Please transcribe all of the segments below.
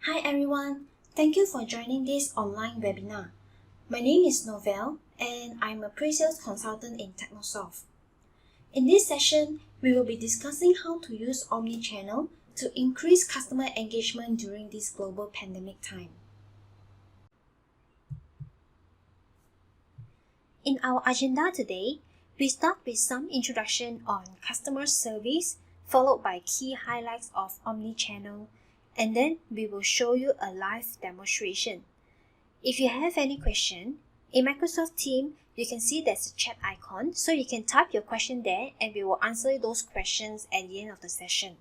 Hi everyone, thank you for joining this online webinar. My name is 𝗦𝘁𝗶𝗶 and I'm a pre-sales consultant in Technosoft. In this session, we will be discussing how to use Omnichannel to increase customer engagement during this global pandemic time. In our agenda today, we start with some introduction on customer service, followed by key highlights of Omnichannel, and then we will show you a live demonstration. If you have any question, in Microsoft Teams, you can see there's a chat icon, so you can type your question there and we will answer those questions at the end of the session.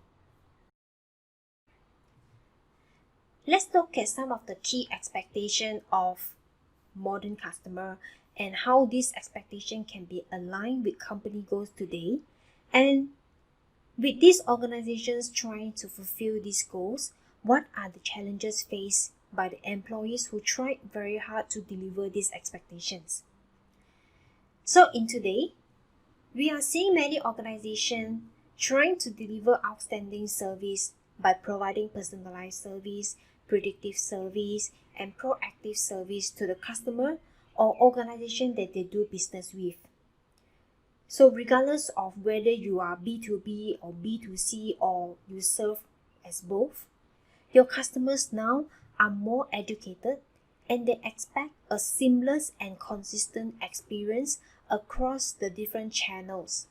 Let's look at some of the key expectations of modern customer and how this expectation can be aligned with company goals today. And with these organizations trying to fulfill these goals, what are the challenges faced by the employees who tried very hard to deliver these expectations? So in today, we are seeing many organizations trying to deliver outstanding service by providing personalized service, predictive service, and proactive service to the customer or organization that they do business with. So regardless of whether you are B2B or B2C or you serve as both, your customers now are more educated and they expect a seamless and consistent experience across the different channels.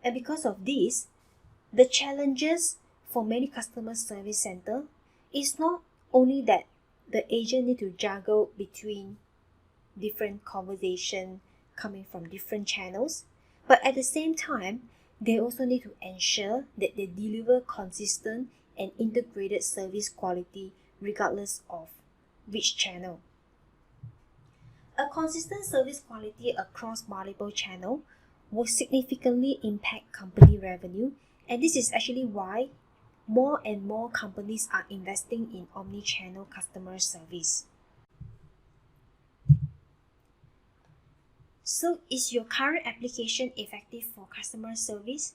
And because of this, the challenges for many customer service center is not only that the agent need to juggle between different conversation coming from different channels, but at the same time, they also need to ensure that they deliver consistent and integrated service quality regardless of which channel. A consistent service quality across multiple channels will significantly impact company revenue, and this is actually why more and more companies are investing in omnichannel customer service. So, is your current application effective for customer service?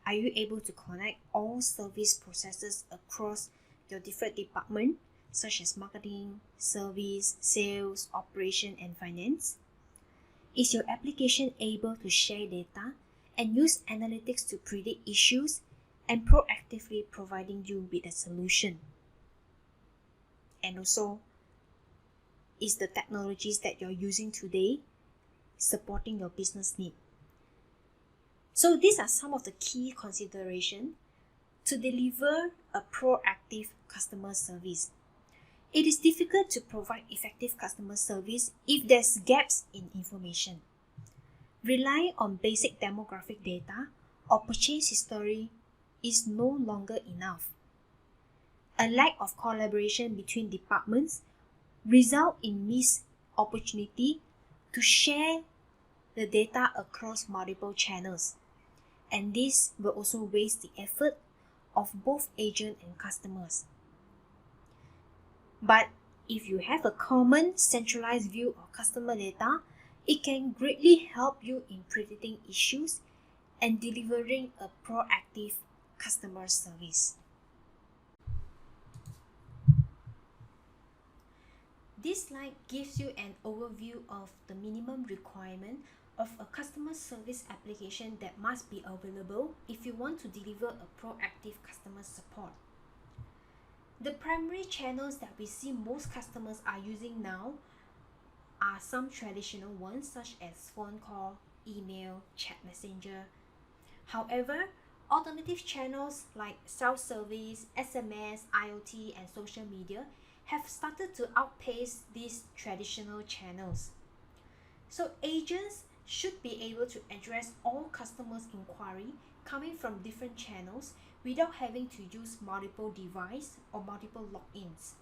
Are you able to connect all service processes across your different departments, such as marketing, service, sales, operation, and finance? Is your application able to share data and use analytics to predict issues and proactively providing you with a solution? And also, is the technologies that you're using today supporting your business need? So these are some of the key considerations to deliver a proactive customer service. It is difficult to provide effective customer service if there's gaps in information. Relying on basic demographic data or purchase history is no longer enough. A lack of collaboration between departments results in missed opportunity to share the data across multiple channels, and this will also waste the effort of both agent and customers. But if you have a common centralized view of customer data, it can greatly help you in predicting issues and delivering a proactive customer service. This slide gives you an overview of the minimum requirement of a customer service application that must be available if you want to deliver a proactive customer support. The primary channels that we see most customers are using now are some traditional ones such as phone call, email, chat messenger. However, alternative channels like self-service, SMS, IoT, and social media have started to outpace these traditional channels. So agents should be able to address all customers' inquiry coming from different channels without having to use multiple devices or multiple logins.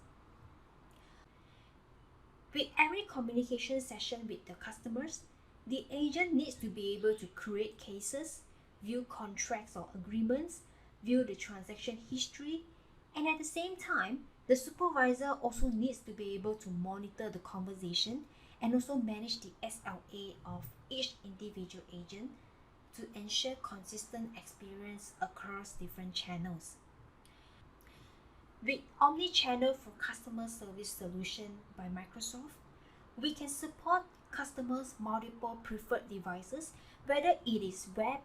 With every communication session with the customers, the agent needs to be able to create cases, view contracts or agreements, view the transaction history, and at the same time, the supervisor also needs to be able to monitor the conversation and also manage the SLA of each individual agent to ensure consistent experience across different channels. With Omnichannel for Customer Service Solution by Microsoft, we can support customers' multiple preferred devices, whether it is web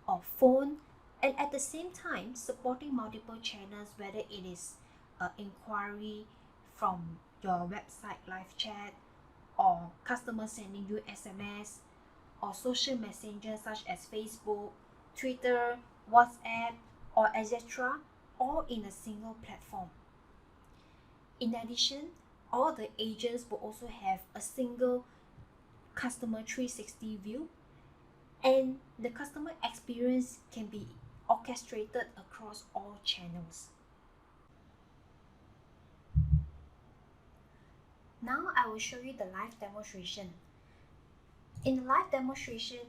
or phone, and at the same time supporting multiple channels, whether it is an inquiry from your website live chat, or customers sending you SMS, or social messengers such as Facebook, Twitter, WhatsApp, or etc., all in a single platform. In addition, all the agents will also have a single customer 360 view, and the customer experience can be orchestrated across all channels. Now I will show you the live demonstration. In the live demonstration,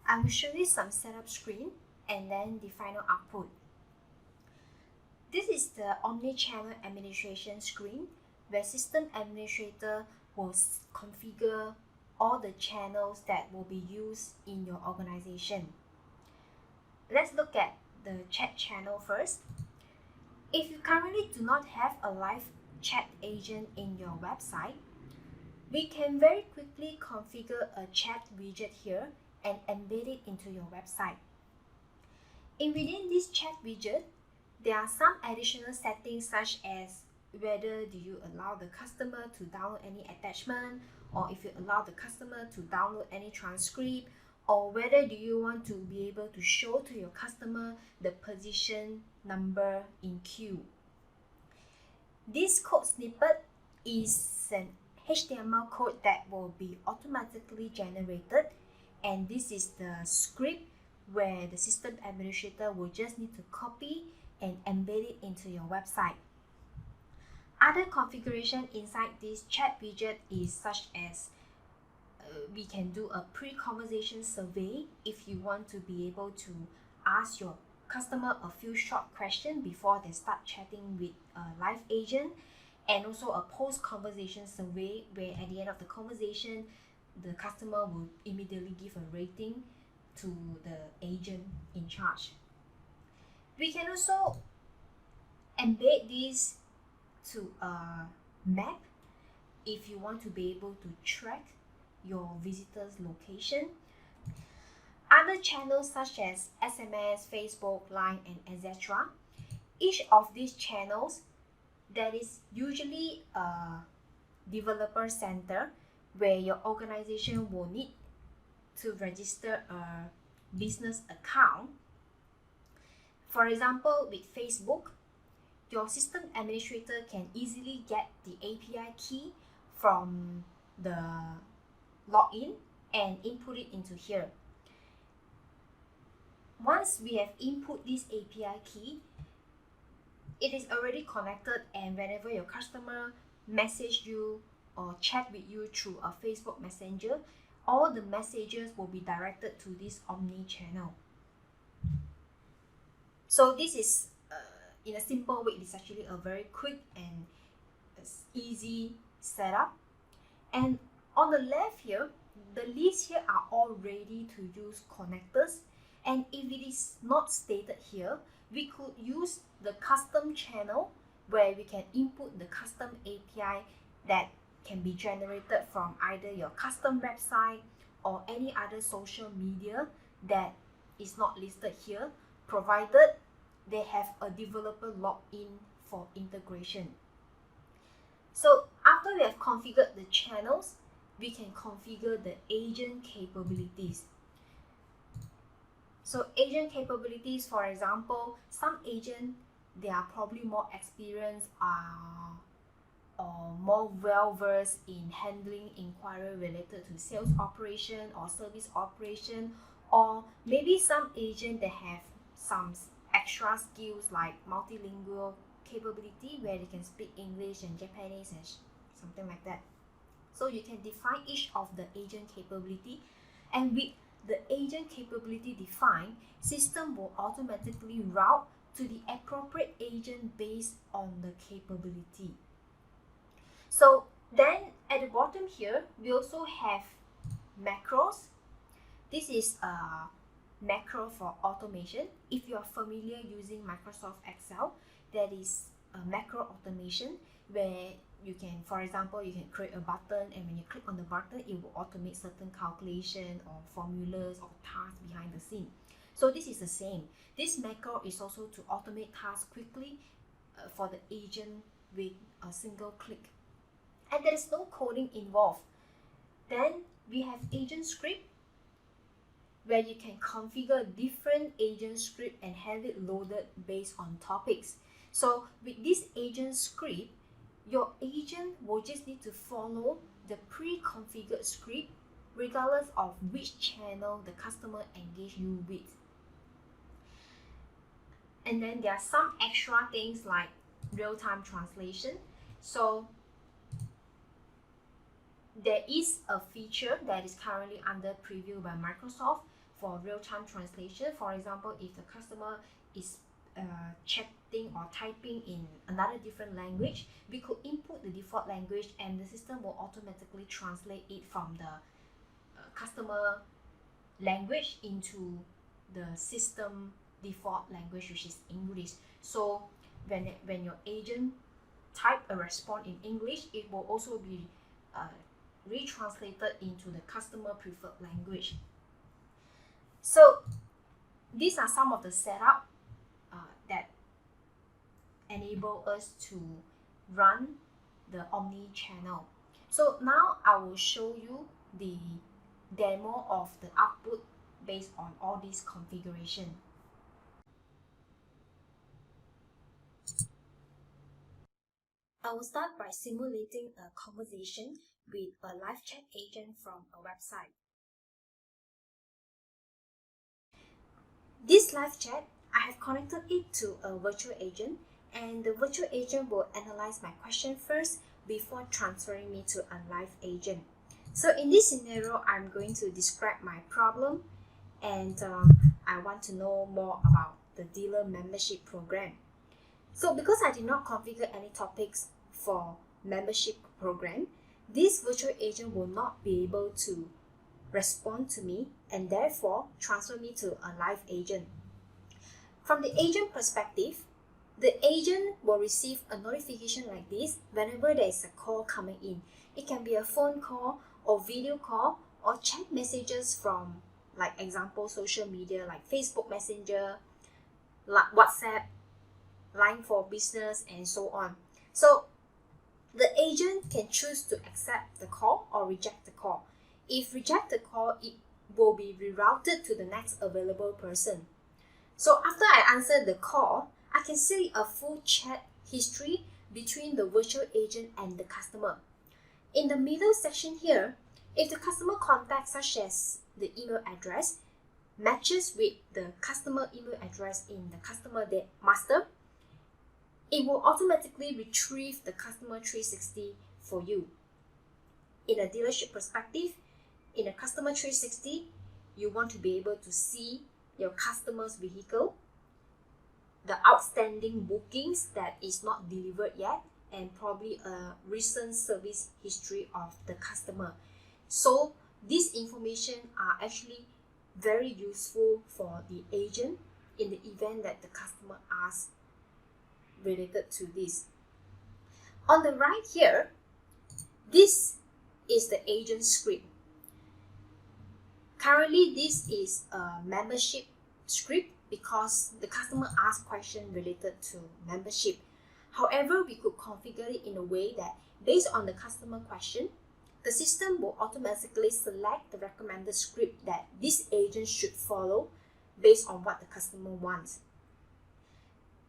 I will show you some setup screen and then the final output. This is the Omnichannel administration screen where system administrator will configure all the channels that will be used in your organization. Let's look at the chat channel first. If you currently do not have a live chat agent in your website, we can very quickly configure a chat widget here and embed it into your website. Within this chat widget, there are some additional settings such as whether do you allow the customer to download any attachment, or if you allow the customer to download any transcript, or whether do you want to be able to show to your customer the position number in queue. This code snippet is an HTML code that will be automatically generated, and this is the script where the system administrator will just need to copy and embed it into your website. Other configuration inside this chat widget is such as we can do a pre-conversation survey if you want to be able to ask your customer a few short questions before they start chatting with a live agent, and also a post-conversation survey where at the end of the conversation the customer will immediately give a rating to the agent in charge. We can also embed this to a map if you want to be able to track your visitors' location. Other channels such as SMS, Facebook, Line, and etc. Each of these channels, there is usually a developer center where your organization will need to register a business account. For example, with Facebook, your system administrator can easily get the API key from the login and input it into here. Once we have input this API key, it is already connected, and whenever your customer message you or chat with you through a Facebook Messenger, all the messages will be directed to this Omnichannel. So this is, in a simple way, it's actually a very quick and easy setup. And on the left here, the list here are all ready to use connectors. And if it is not stated here, we could use the custom channel where we can input the custom API that can be generated from either your custom website or any other social media that is not listed here, provided they have a developer login for integration. So after we have configured the channels, we can configure the agent capabilities. So agent capabilities, for example, some agents, they are probably more experienced or more well-versed in handling inquiry related to sales operation or service operation, or maybe some agents that have some extra skills like multilingual capability where they can speak English and Japanese and something like that. So you can define each of the agent capability, and with the agent capability defined, system will automatically route to the appropriate agent based on the capability. So then at the bottom here, we also have macros. This is a macro for automation. If you are familiar using Microsoft Excel, that is a macro automation where you can, for example, you can create a button, and when you click on the button, it will automate certain calculation or formulas or tasks behind the scene. So this is the same. This macro is also to automate tasks quickly for the agent with a single click. And there is no coding involved. Then we have agent script, where you can configure different agent script and have it loaded based on topics. So with this agent script, your agent will just need to follow the pre-configured script regardless of which channel the customer engage you with. And then there are some extra things like real-time translation. So there is a feature that is currently under preview by Microsoft for real-time translation. For example, if the customer is chatting or typing in another different language, we could input the default language and the system will automatically translate it from the customer language into the system default language, which is English. So when your agent type a response in English, it will also be retranslated into the customer preferred language. So these are some of the setup that enable us to run the Omnichannel. So now I will show you the demo of the output based on all these configuration. I will start by simulating a conversation with a live chat agent from a website. This live chat, I have connected it to a virtual agent, and the virtual agent will analyze my question first before transferring me to a live agent. So in this scenario, I'm going to describe my problem, and I want to know more about the dealer membership program. So because I did not configure any topics for membership program, this virtual agent will not be able to respond to me and therefore transfer me to a live agent. From the agent perspective, the agent will receive a notification like this whenever there is a call coming in. It can be a phone call or video call or chat messages from, like example, social media like Facebook Messenger, WhatsApp, Line for Business, and so on. So the agent can choose to accept the call or reject the call. If reject the call, it will be rerouted to the next available person. So after I answer the call, I can see a full chat history between the virtual agent and the customer. In the middle section here, if the customer contact such as the email address matches with the customer email address in the customer master, it will automatically retrieve the customer 360 for you. In a dealership perspective, in a customer 360, you want to be able to see your customer's vehicle, the outstanding bookings that is not delivered yet, and probably a recent service history of the customer. So these information are actually very useful for the agent in the event that the customer asks related to this. On the right here, this is the agent script. Currently, this is a membership script because the customer asked questions related to membership. However, we could configure it in a way that based on the customer question, the system will automatically select the recommended script that this agent should follow based on what the customer wants.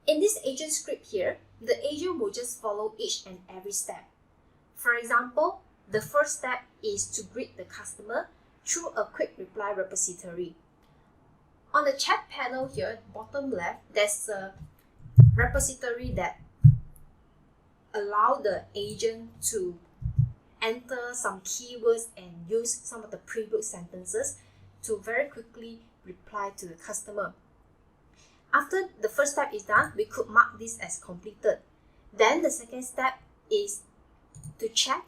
In this agent script here, the agent will just follow each and every step. For example, the first step is to greet the customer through a quick reply repository. On the chat panel here, bottom left, there's a repository that allows the agent to enter some keywords and use some of the pre-built sentences to very quickly reply to the customer. After the first step is done, we could mark this as completed. Then the second step is to check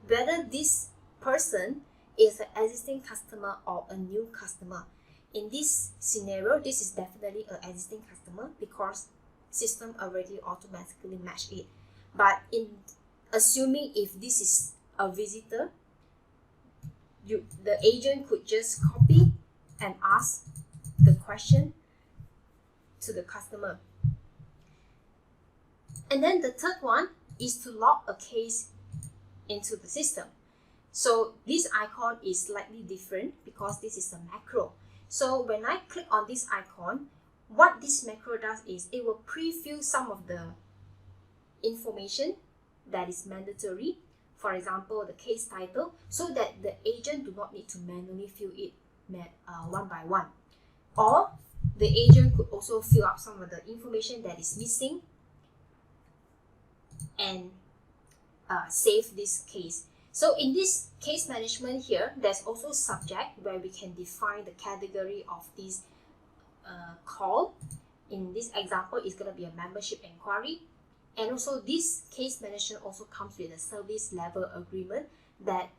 whether this person is an existing customer or a new customer. In this scenario, this is definitely an existing customer because system already automatically match it. But in assuming if this is a visitor, the agent could just copy and ask the question to the customer. And then the third one is to log a case into the system. So this icon is slightly different because this is a macro. So when I click on this icon, what this macro does is it will pre-fill some of the information that is mandatory. For example, the case title, so that the agent do not need to manually fill it one by one. Or the agent could also fill up some of the information that is missing and save this case. So in this case management here, there's also subject where we can define the category of this call. In this example, it's going to be a membership inquiry. And also this case management also comes with a service level agreement that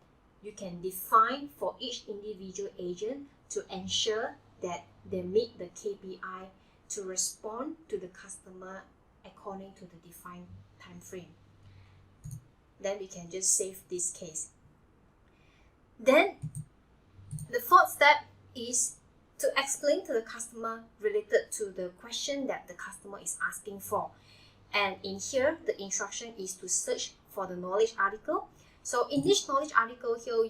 you can define for each individual agent to ensure that they meet the KPI to respond to the customer according to the defined time frame. Then we can just save this case. Then the fourth step is to explain to the customer related to the question that the customer is asking for. And in here, the instruction is to search for the knowledge article. So in this knowledge article here,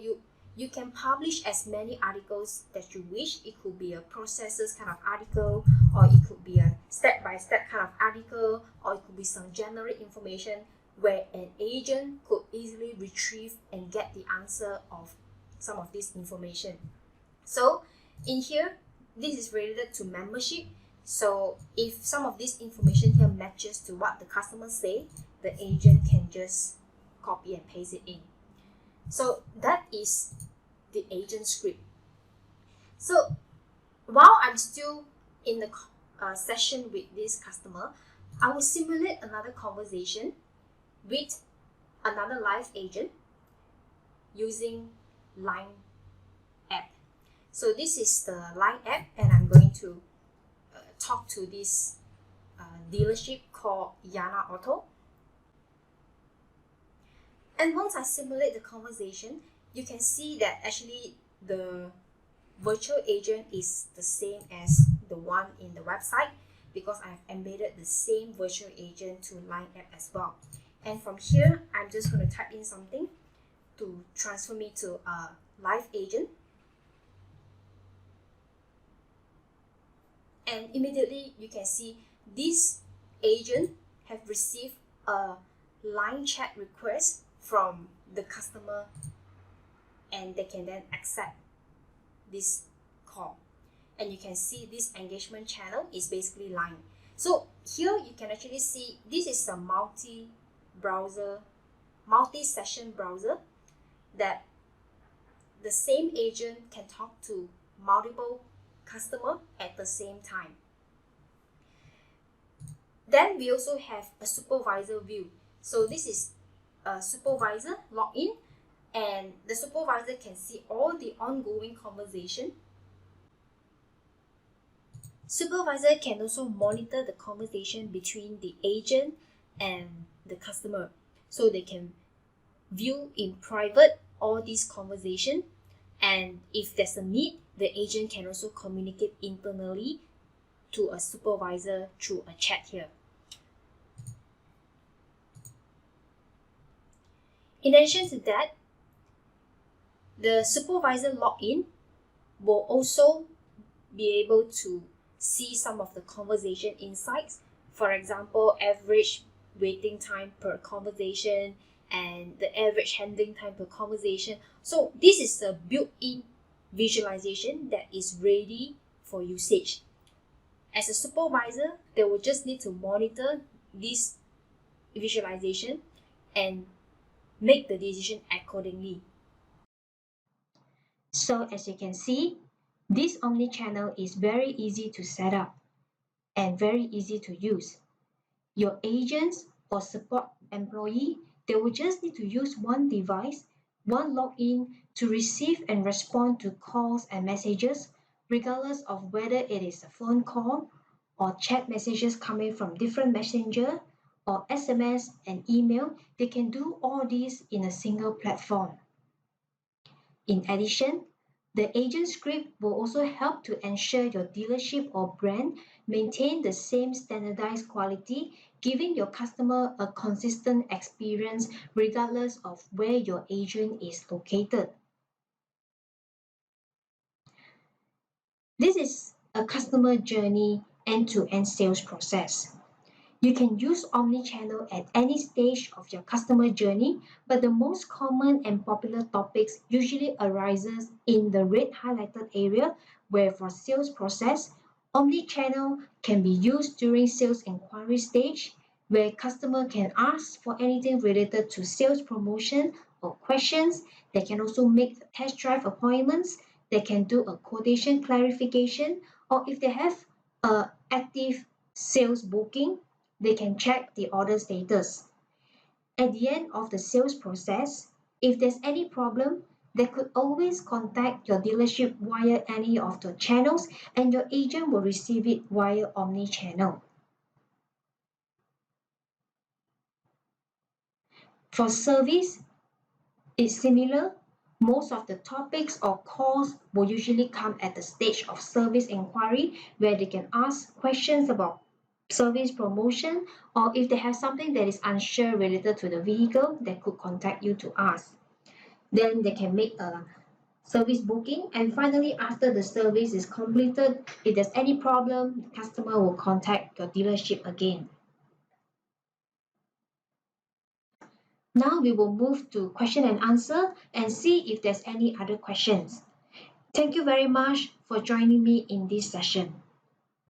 you can publish as many articles that you wish. It could be a processes kind of article, or it could be a step-by-step kind of article, or it could be some general information where an agent could easily retrieve and get the answer of some of this information. So in here, this is related to membership. So if some of this information here matches to what the customer say, the agent can just copy and paste it in. So that is the agent script. So while I'm still in the session with this customer, I will simulate another conversation with another live agent using Line app. So this is the Line app, and I'm going to talk to this dealership called Yana Auto. And once I simulate the conversation, you can see that actually the virtual agent is the same as the one in the website, because I've embedded the same virtual agent to Line app as well. And from here, I'm just going to type in something to transfer me to a live agent. And immediately you can see this agent have received a line chat request from the customer, and they can then accept this call. And you can see this engagement channel is basically Line. So here you can actually see this is a multi-session browser that the same agent can talk to multiple customers at the same time. Then we also have a supervisor view. So this is a supervisor login, and the supervisor can see all the ongoing conversation. Supervisor can also monitor the conversation between the agent and the customer, so they can view in private all these conversation, and if there's a need, the agent can also communicate internally to a supervisor through a chat here. In addition to that, the supervisor login will also be able to see some of the conversation insights. For example, average waiting time per conversation and the average handling time per conversation. So this is a built-in visualization that is ready for usage. As a supervisor, they will just need to monitor this visualization and make the decision accordingly. So as you can see, this Omnichannel is very easy to set up and very easy to use. Your agents or support employee, they will just need to use one device, one login to receive and respond to calls and messages, regardless of whether it is a phone call or chat messages coming from different messenger or SMS and email, they can do all these in a single platform. In addition, the agent script will also help to ensure your dealership or brand maintain the same standardized quality, giving your customer a consistent experience regardless of where your agent is located. This is a customer journey end-to-end sales process. You can use Omnichannel at any stage of your customer journey, but the most common and popular topics usually arises in the red highlighted area, where for sales process, Omnichannel can be used during sales inquiry stage, where customer can ask for anything related to sales promotion or questions. They can also make test drive appointments. They can do a quotation clarification, or if they have a active sales booking, they can check the order status. At the end of the sales process, if there's any problem, they could always contact your dealership via any of the channels, and your agent will receive it via Omnichannel. For service, it's similar. Most of the topics or calls will usually come at the stage of service inquiry, where they can ask questions about service promotion, or if they have something that is unsure related to the vehicle, they could contact you to ask. Then they can make a service booking, and finally, after the service is completed, if there's any problem, the customer will contact your dealership again. Now we will move to question and answer and see if there's any other questions. Thank you very much for joining me in this session.